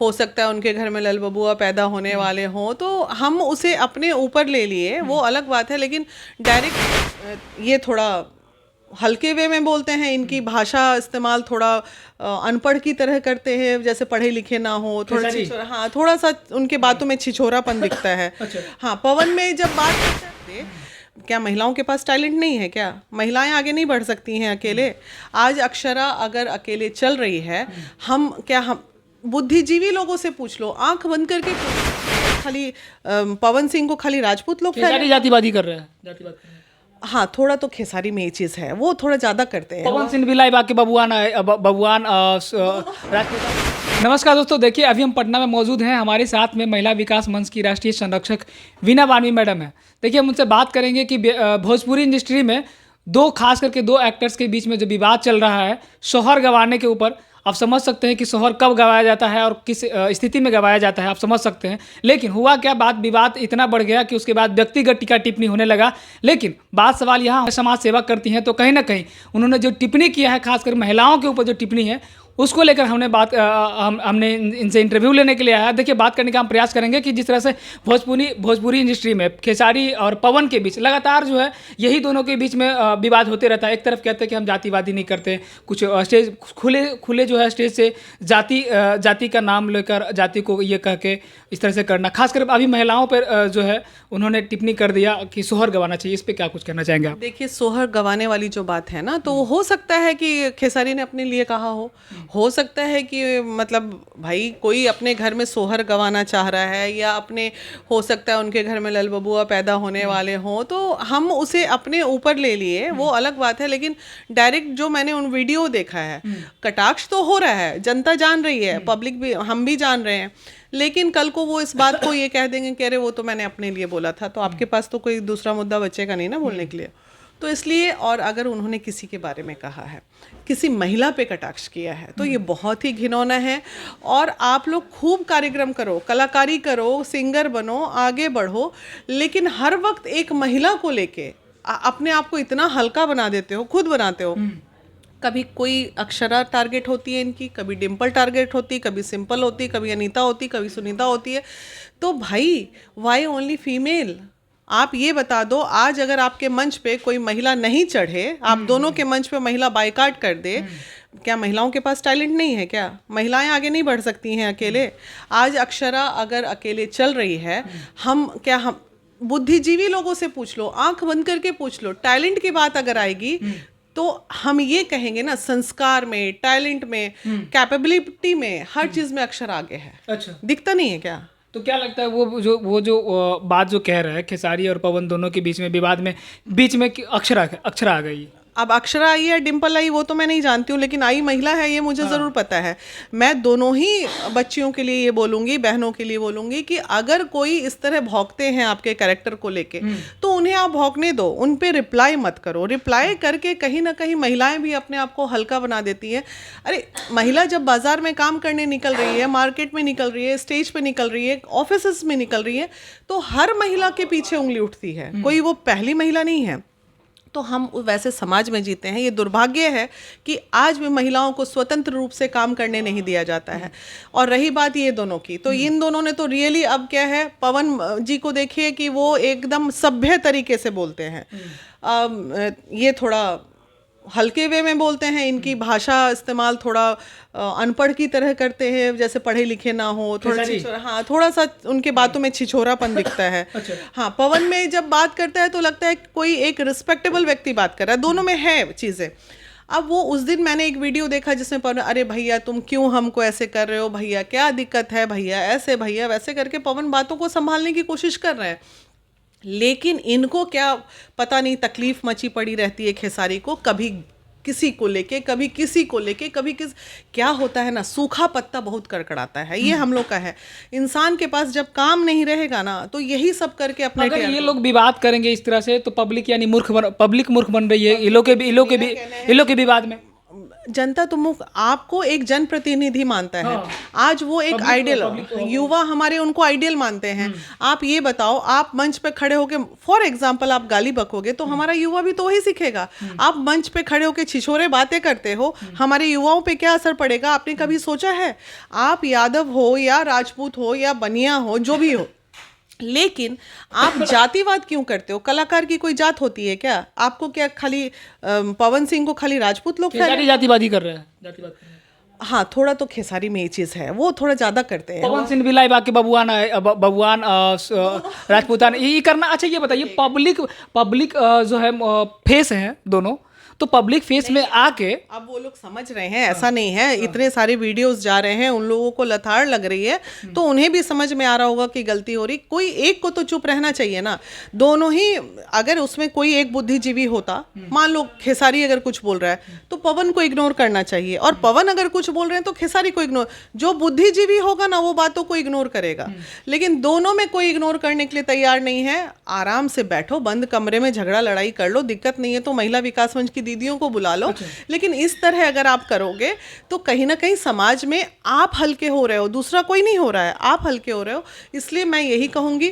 हो सकता है उनके घर में लल बबुआ पैदा होने वाले हों, तो हम उसे अपने ऊपर ले लिए, वो अलग बात है। लेकिन डायरेक्ट ये थोड़ा हल्के वे में बोलते हैं, इनकी भाषा इस्तेमाल थोड़ा अनपढ़ की तरह करते हैं, जैसे पढ़े लिखे ना हो, थोड़ा छिछोरा, हाँ थोड़ा सा उनके बातों में छिछोरापन दिखता है। अच्छा। हाँ, पवन में जब बात करते हैं, क्या महिलाओं के पास टैलेंट नहीं है क्या? महिलाएं आगे नहीं बढ़ सकती हैं अकेले? आज अक्षरा अगर अकेले चल रही है, हम बुद्धिजीवी लोगों से पूछ लो, आंख बंद करके पूछ लो, खाली पवन सिंह को खाली राजपूत लोग जातिवादी कर रहे हैं, जातिवाद कर रहे हैं। हाँ, थोड़ा तो खेसारी में ये चीज है, वो थोड़ा ज्यादा करते हैं। पवन सिंह भी लाइव आके बबुआन राजपूत। नमस्कार दोस्तों, देखिए अभी हम पटना में मौजूद हैं, हमारे साथ में महिला विकास मंच की राष्ट्रीय संरक्षक वीना बानवी मैडम है। देखिए हम उनसे बात करेंगे कि भोजपुरी इंडस्ट्री में खास करके दो एक्टर्स के बीच में जो विवाद चल रहा है शौहर गंवाने के ऊपर। आप समझ सकते हैं कि शौहर कब गंवाया जाता है और किस स्थिति में गंवाया जाता है, आप समझ सकते हैं। लेकिन हुआ क्या, विवाद इतना बढ़ गया कि उसके बाद व्यक्तिगत टीका टिप्पणी होने लगा। लेकिन बात सवाल यहाँ, समाज सेवा करती हैं तो कहीं ना कहीं उन्होंने जो टिप्पणी किया है, खासकर महिलाओं के ऊपर जो टिप्पणी है, उसको लेकर हमने इनसे इंटरव्यू लेने के लिए आया। देखिए बात करने का हम प्रयास करेंगे कि जिस तरह से भोजपुरी इंडस्ट्री में खेसारी और पवन के बीच लगातार जो है यही दोनों के बीच में विवाद होते रहता है। एक तरफ कहते हैं कि हम जातिवादी नहीं करते, कुछ स्टेज खुले जो है स्टेज से जाति का नाम लेकर जाति को ये कह के इस तरह से करना, खासकर अभी महिलाओं पर जो है उन्होंने टिप्पणी कर दिया कि सोहर गंवाना चाहिए। इस पर क्या कुछ कहना चाहेंगे आप? देखिए, सोहर गंवाने वाली जो बात है ना, तो हो सकता है कि खेसारी ने अपने लिए कहा हो सकता है कि मतलब भाई कोई अपने घर में सोहर गंवाना चाह रहा है, या अपने हो सकता है उनके घर में लल बबुआ पैदा होने वाले हों, तो हम उसे अपने ऊपर ले लिए, वो अलग बात है। लेकिन डायरेक्ट जो मैंने उन वीडियो देखा है, कटाक्ष तो हो रहा है, जनता जान रही है, पब्लिक भी, हम भी जान रहे हैं। लेकिन कल को वो इस बात को ये कह देंगे कि अरे वो तो मैंने अपने लिए बोला था, तो आपके पास तो कोई दूसरा मुद्दा बचेगा नहीं ना बोलने के लिए। तो इसलिए, और अगर उन्होंने किसी के बारे में कहा है, किसी महिला पे कटाक्ष किया है, तो ये बहुत ही घिनौना है। और आप लोग खूब कार्यक्रम करो, कलाकारी करो, सिंगर बनो, आगे बढ़ो, लेकिन हर वक्त एक महिला को लेके अपने आप को इतना हल्का बना देते हो, खुद बनाते हो। कभी कोई अक्षरा टारगेट होती है इनकी, कभी डिम्पल टारगेट होती, कभी सिंपल होती, कभी अनीता होती, कभी सुनीता होती है। तो भाई वाई ओनली फीमेल? आप ये बता दो, आज अगर आपके मंच पे कोई महिला नहीं चढ़े, आप दोनों के मंच पे महिला बाइकाट कर दे, क्या महिलाओं के पास टैलेंट नहीं है क्या? महिलाएं आगे नहीं बढ़ सकती हैं अकेले? आज अक्षरा अगर अकेले चल रही है, हम बुद्धिजीवी लोगों से पूछ लो, आंख बंद करके पूछ लो, टैलेंट की बात अगर आएगी तो हम ये कहेंगे ना, संस्कार में, टैलेंट में, कैपेबिलिटी में, हर चीज में अक्षर आगे है। अच्छा, दिखता नहीं है क्या? तो क्या लगता है वो जो बात जो कह रहा है खेसारी और पवन दोनों के बीच में विवाद में बीच में कि अक्षरा आ गई? अब अक्षरा आई है, डिम्पल आई, वो तो मैं नहीं जानती हूँ, लेकिन आई महिला है ये मुझे ज़रूर पता है। मैं दोनों ही बच्चियों के लिए ये बोलूँगी, बहनों के लिए बोलूँगी कि अगर कोई इस तरह भौंकते हैं आपके कैरेक्टर को लेके, तो उन्हें आप भौंकने दो, उन पे रिप्लाई मत करो। रिप्लाई करके कहीं ना कहीं महिलाएं भी अपने आप को हल्का बना देती हैं। अरे महिला जब बाजार में काम करने निकल रही है, मार्केट में निकल रही है, स्टेज पे निकल रही है, ऑफिस में निकल रही है, तो हर महिला के पीछे उंगली उठती है, कोई वो पहली महिला नहीं है। तो हम वैसे समाज में जीते हैं। ये दुर्भाग्य है कि आज भी महिलाओं को स्वतंत्र रूप से काम करने नहीं दिया जाता है। और रही बात ये दोनों की, तो इन दोनों ने तो रियली, अब क्या है, पवन जी को देखिए कि वो एकदम सभ्य तरीके से बोलते हैं, ये थोड़ा हल्के वे में बोलते हैं, इनकी भाषा इस्तेमाल थोड़ा अनपढ़ की तरह करते हैं, जैसे पढ़े लिखे ना हो, थोड़ा छिछोरा, हाँ थोड़ा सा उनके बातों में छिछोरापन दिखता है। अच्छा। हाँ, पवन में जब बात करता है तो लगता है कोई एक रिस्पेक्टेबल व्यक्ति बात कर रहा है, दोनों में है चीज़ें। अब वो उस दिन मैंने एक वीडियो देखा जिसमें पवन, अरे भैया तुम क्यों हमको ऐसे कर रहे हो, भैया क्या दिक्कत है, भैया ऐसे, भैया वैसे करके पवन बातों को संभालने की कोशिश कर रहे हैं। लेकिन इनको क्या पता नहीं तकलीफ मची पड़ी रहती है खेसारी को, कभी किसी को लेके, कभी किसी को लेके, कभी क्या होता है ना, सूखा पत्ता बहुत कड़कड़ाता है, ये हम लोग का है। इंसान के पास जब काम नहीं रहेगा ना, तो यही सब करके अपना, अगर ये लोग विवाद करेंगे इस तरह से तो पब्लिक यानी पब्लिक मूर्ख बन रही है, ये लोग के विवाद में। जनता तो आपको एक जनप्रतिनिधि मानता है। आज वो एक आइडियल, युवा हमारे उनको आइडियल मानते हैं। आप ये बताओ, आप मंच पे खड़े होके फॉर एग्जांपल आप गाली बकोगे तो हमारा युवा भी तो वही सीखेगा। आप मंच पे खड़े होके छिछोरे बातें करते हो, हमारे युवाओं पे क्या असर पड़ेगा? आपने कभी सोचा है? आप यादव हो या राजपूत हो या बनिया हो, जो भी हो, लेकिन आप जातिवाद क्यों करते हो? कलाकार की कोई जात होती है क्या? आपको क्या खाली पवन सिंह को खाली राजपूत लोग जातिवादी कर रहे हैं, जातिवाद कर रहे हैं। हाँ, थोड़ा तो खेसारी में ये चीज है, वो थोड़ा ज्यादा करते हैं। पवन सिंह भी लाइव आके बबुआन राजपूतान ये करना। अच्छा ये बताइए, पब्लिक जो है फेस है दोनों, तो पब्लिक फेस में आके अब वो लोग समझ रहे हैं, ऐसा नहीं है। इतने सारे वीडियोस जा रहे हैं, उन लोगों को लताड़ लग रही है, तो उन्हें भी समझ में आ रहा होगा कि गलती हो रही। कोई एक को तो चुप रहना चाहिए ना। दोनों ही, अगर उसमें कोई एक बुद्धिजीवी होता, मान लो खेसारी अगर कुछ बोल रहा है तो पवन को इग्नोर करना चाहिए, और पवन अगर कुछ बोल रहे हैं तो खेसारी को इग्नोर। जो बुद्धिजीवी होगा ना वो बातों को इग्नोर करेगा, लेकिन दोनों में कोई इग्नोर करने के लिए तैयार नहीं है। आराम से बैठो, बंद कमरे में झगड़ा लड़ाई कर लो, दिक्कत नहीं है तो महिला विकास मंच की दीदियों को बुला लो। लेकिन इस तरह अगर आप करोगे तो कहीं ना कहीं समाज में आप हल्के हो रहे हो, दूसरा कोई नहीं हो रहा है, आप हल्के हो रहे हो। इसलिए मैं यही कहूंगी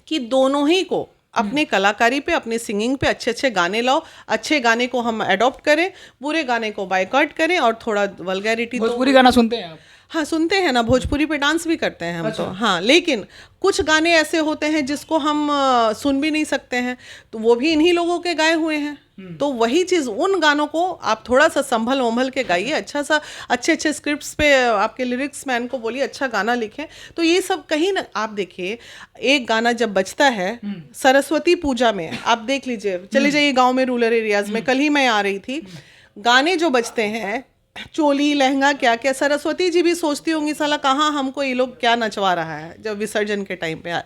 कि दोनों ही को अपने कलाकारी पे, अपने सिंगिंग पे अच्छे अच्छे गाने लाओ। अच्छे गाने को हम अडॉप्ट करें, बुरे गाने को बायकॉट करें, और थोड़ा वल्गैरिटी। भोजपुरी गाना सुनते हैं आप? हाँ, सुनते हैं ना, भोजपुरी पे डांस भी करते हैं हम। तो हाँ, लेकिन कुछ गाने ऐसे होते हैं जिसको हम सुन भी नहीं सकते हैं, तो वो भी इन्हीं लोगों के गाए हुए हैं। तो वही चीज़, उन गानों को आप थोड़ा सा संभल वंभल के गाइए, अच्छा सा, अच्छे अच्छे स्क्रिप्ट्स पे आपके लिरिक्स मैन को बोलिए अच्छा गाना लिखें। तो ये सब कहीं ना, आप देखिए, एक गाना जब बजता है सरस्वती पूजा में, आप देख लीजिए, चले जाइए गाँव में, रूरल एरियाज में, कल ही मैं आ रही थी, गाने जो बजते हैं, चोली लहंगा क्या क्या, सरस्वती जी भी सोचती होंगी साला कहाँ हमको ये लोग क्या नचवा रहा है जब विसर्जन के टाइम पे आए।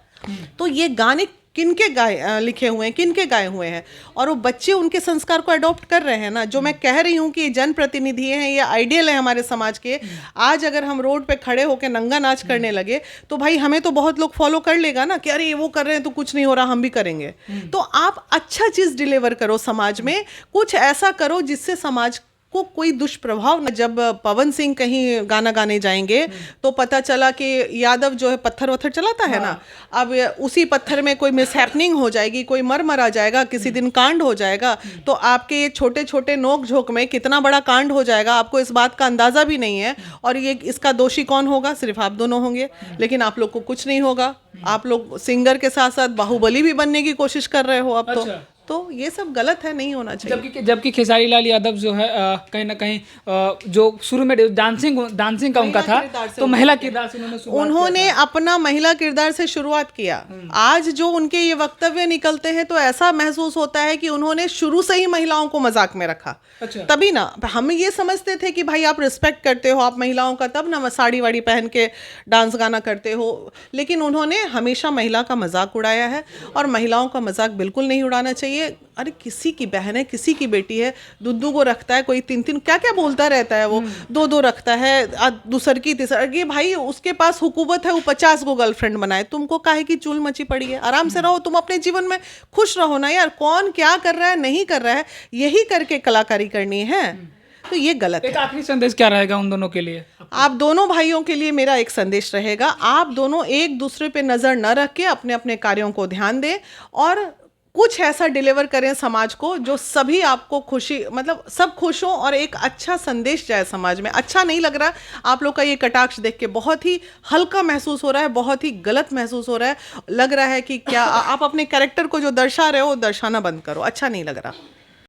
तो ये गाने किनके गाए लिखे हुए हैं, किनके गाए हुए हैं, और वो बच्चे उनके संस्कार को अडॉप्ट कर रहे हैं ना। जो मैं कह रही हूँ कि ये जनप्रतिनिधि हैं, ये आइडियल है हमारे समाज के। आज अगर हम रोड पे खड़े होकर नंगा नाच करने लगे तो भाई हमें तो बहुत लोग फॉलो कर लेगा ना, कि अरे वो कर रहे हैं तो कुछ नहीं हो रहा, हम भी करेंगे। तो आप अच्छा चीज़ डिलीवर करो समाज में, कुछ ऐसा करो जिससे समाज को कोई दुष्प्रभाव न। जब पवन सिंह कहीं गाना गाने जाएंगे तो पता चला कि यादव जो है पत्थर वत्थर चलाता है ना, अब उसी पत्थर में कोई मिसहैपनिंग हो जाएगी, कोई मरा जाएगा, किसी दिन कांड हो जाएगा, तो आपके ये छोटे छोटे नोक झोंक में कितना बड़ा कांड हो जाएगा, आपको इस बात का अंदाजा भी नहीं है। और ये इसका दोषी कौन होगा? सिर्फ आप दोनों होंगे, लेकिन आप लोग को कुछ नहीं होगा। आप लोग सिंगर के साथ साथ बाहुबली भी बनने की कोशिश कर रहे हो अब। तो ये सब गलत है, नहीं होना चाहिए। जबकि खेसारी लाल यादव जो है कहीं ना कहीं जो शुरू में डांसिंग का उनका था, तो महिला किरदार से उन्होंने अपना महिला किरदार से शुरुआत किया। आज जो उनके ये वक्तव्य निकलते हैं तो ऐसा महसूस होता है कि उन्होंने शुरू से ही महिलाओं को मजाक में रखा। तभी ना हम ये समझते थे कि भाई आप रिस्पेक्ट करते हो आप महिलाओं का, तब ना साड़ी वाड़ी पहन के डांस गाना करते हो। लेकिन उन्होंने हमेशा महिला का मजाक उड़ाया है, और महिलाओं का मजाक बिल्कुल नहीं उड़ाना चाहिए। अरे किसी की बहन है, किसी की बेटी है, दुद्दू को रखता है, कोई 3 क्या क्या बोलता रहता है, वो 2 रखता है, दूसर की तीसर। ये भाई उसके पास हुकूमत है, वो 50 को गर्लफ्रेंड बनाए, तुमको काहे की चूल मची पड़ी है? आराम से रहो, तुम अपने जीवन में खुश रहो ना यार। कौन क्या कर रहा है नहीं कर रहा है, यही करके कलाकारी करनी है, तो ये गलत है। एक आखिरी संदेश क्या रहेगा उन दोनों के लिए? आप दोनों भाइयों के लिए मेरा एक संदेश रहेगा, आप दोनों एक दूसरे पे नजर न रख के अपने अपने कार्यों को ध्यान दें, और कुछ ऐसा डिलीवर करें समाज को जो सभी आपको खुशी, मतलब सब खुश हो, और एक अच्छा संदेश जाए समाज में। अच्छा नहीं लग रहा आप लोग का ये कटाक्ष देख के, बहुत ही हल्का महसूस हो रहा है, बहुत ही गलत महसूस हो रहा है। लग रहा है कि क्या आप अपने कैरेक्टर को जो दर्शा रहे हो दर्शाना बंद करो, अच्छा नहीं लग रहा।